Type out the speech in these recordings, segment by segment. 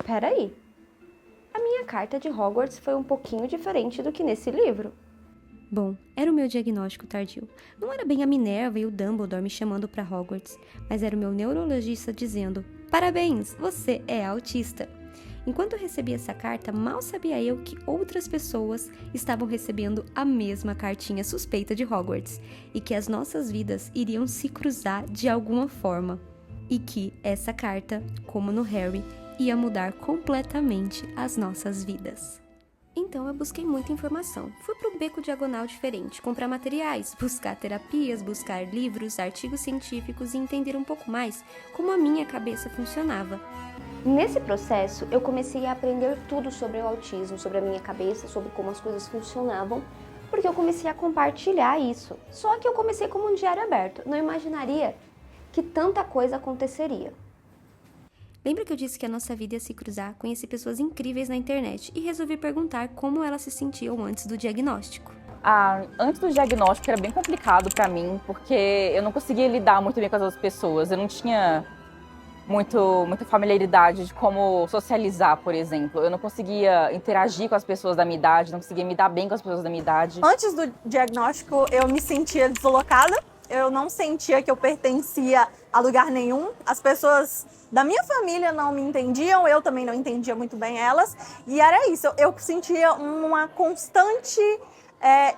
Peraí, a minha carta de Hogwarts foi um pouquinho diferente do que nesse livro. Bom, era o meu diagnóstico tardio. Não era bem a Minerva e o Dumbledore me chamando para Hogwarts, mas era o meu neurologista dizendo: "Parabéns, você é autista." Enquanto eu recebia essa carta, mal sabia eu que outras pessoas estavam recebendo a mesma cartinha suspeita de Hogwarts e que as nossas vidas iriam se cruzar de alguma forma. E que essa carta, como no Harry, ia mudar completamente as nossas vidas. Então eu busquei muita informação. Fui para um beco diagonal diferente, comprar materiais, buscar terapias, buscar livros, artigos científicos e entender um pouco mais como a minha cabeça funcionava. Nesse processo, eu comecei a aprender tudo sobre o autismo, sobre a minha cabeça, sobre como as coisas funcionavam, porque eu comecei a compartilhar isso. Só que eu comecei como um diário aberto. Não imaginaria que tanta coisa aconteceria. Lembra que eu disse que a nossa vida ia se cruzar? Conheci pessoas incríveis na internet e resolvi perguntar como elas se sentiam antes do diagnóstico. Antes do diagnóstico era bem complicado pra mim, porque eu não conseguia lidar muito bem com as outras pessoas. Eu não tinha muita familiaridade de como socializar, por exemplo. Eu não conseguia interagir com as pessoas da minha idade, não conseguia me dar bem com as pessoas da minha idade. Antes do diagnóstico, eu me sentia deslocada. Eu não sentia que eu pertencia a lugar nenhum. As pessoas da minha família não me entendiam, eu também não entendia muito bem elas. E era isso, eu sentia uma constante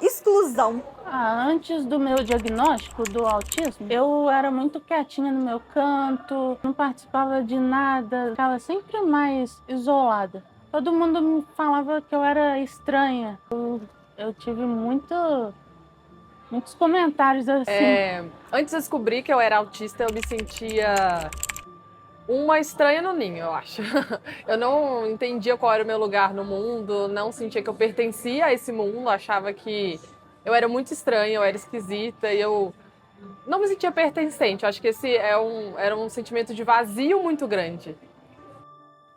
exclusão. Antes do meu diagnóstico do autismo, eu era muito quietinha no meu canto, não participava de nada, ficava sempre mais isolada. Todo mundo me falava que eu era estranha. Eu tive muitos comentários assim. Antes de descobrir que eu era autista, eu me sentia uma estranha no ninho, eu acho. Eu não entendia qual era o meu lugar no mundo, não sentia que eu pertencia a esse mundo, achava que eu era muito estranha, eu era esquisita e eu não me sentia pertencente. Eu acho que esse era um sentimento de vazio muito grande.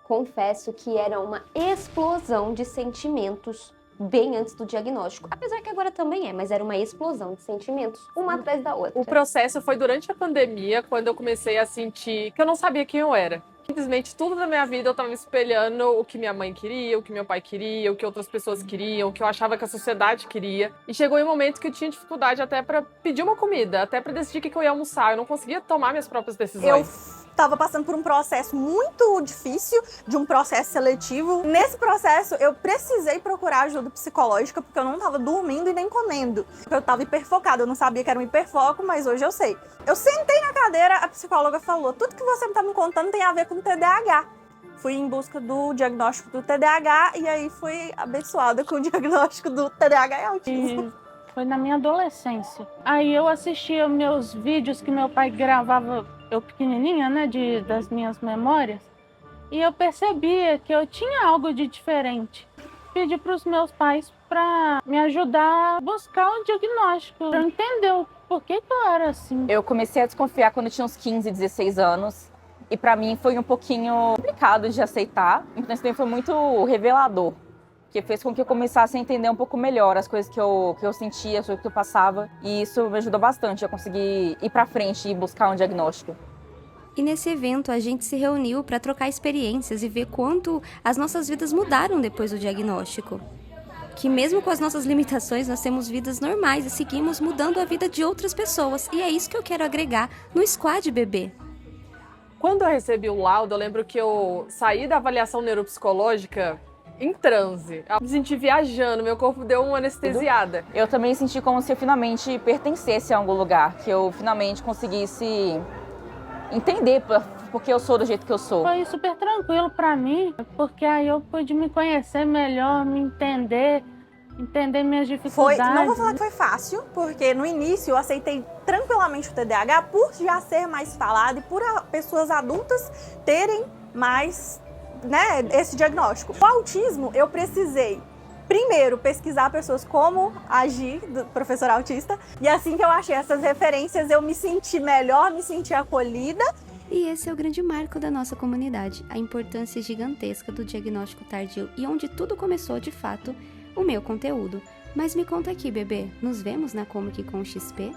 Confesso que era uma explosão de sentimentos bem antes do diagnóstico. Apesar que agora também mas era uma explosão de sentimentos, uma atrás da outra. O processo foi durante a pandemia, quando eu comecei a sentir que eu não sabia quem eu era. Simplesmente tudo na minha vida eu estava me espelhando o que minha mãe queria, o que meu pai queria, o que outras pessoas queriam, o que eu achava que a sociedade queria. E chegou um momento que eu tinha dificuldade até para pedir uma comida, até para decidir o que eu ia almoçar. Eu não conseguia tomar minhas próprias decisões. Eu estava passando por um processo muito difícil, de um processo seletivo. Nesse processo, eu precisei procurar ajuda psicológica, porque eu não estava dormindo e nem comendo. Eu estava hiperfocada, eu não sabia que era um hiperfoco, mas hoje eu sei. Eu sentei na cadeira, a psicóloga falou: tudo que você está me contando tem a ver com TDAH. Fui em busca do diagnóstico do TDAH e aí fui abençoada com o diagnóstico do TDAH e autismo. Foi na minha adolescência. Aí eu assistia meus vídeos que meu pai gravava, eu pequenininha, né, das minhas memórias, e eu percebia que eu tinha algo de diferente. Pedi para os meus pais para me ajudar a buscar um diagnóstico, para entender o porquê que eu era assim. Eu comecei a desconfiar quando eu tinha uns 15, 16 anos, e para mim foi um pouquinho complicado de aceitar, então isso também foi muito revelador, que fez com que eu começasse a entender um pouco melhor as coisas que eu sentia, as coisas que eu passava. E isso me ajudou bastante a conseguir ir pra frente e buscar um diagnóstico. E nesse evento a gente se reuniu para trocar experiências e ver quanto as nossas vidas mudaram depois do diagnóstico. Que mesmo com as nossas limitações, nós temos vidas normais e seguimos mudando a vida de outras pessoas. E é isso que eu quero agregar no Squad Bebê. Quando eu recebi o laudo, eu lembro que eu saí da avaliação neuropsicológica em transe. Eu me senti viajando, meu corpo deu uma anestesiada. Eu também senti como se eu finalmente pertencesse a algum lugar, que eu finalmente conseguisse entender porque eu sou do jeito que eu sou. Foi super tranquilo pra mim, porque aí eu pude me conhecer melhor, me entender minhas dificuldades. Não vou falar que foi fácil, porque no início eu aceitei tranquilamente o TDAH por já ser mais falado e por pessoas adultas terem mais esse diagnóstico. O autismo, eu precisei, primeiro, pesquisar pessoas como agir, do professor autista, e assim que eu achei essas referências, eu me senti melhor, me senti acolhida. E esse é o grande marco da nossa comunidade, a importância gigantesca do diagnóstico tardio e onde tudo começou, de fato, o meu conteúdo. Mas me conta aqui, bebê, nos vemos na Comic Con XP?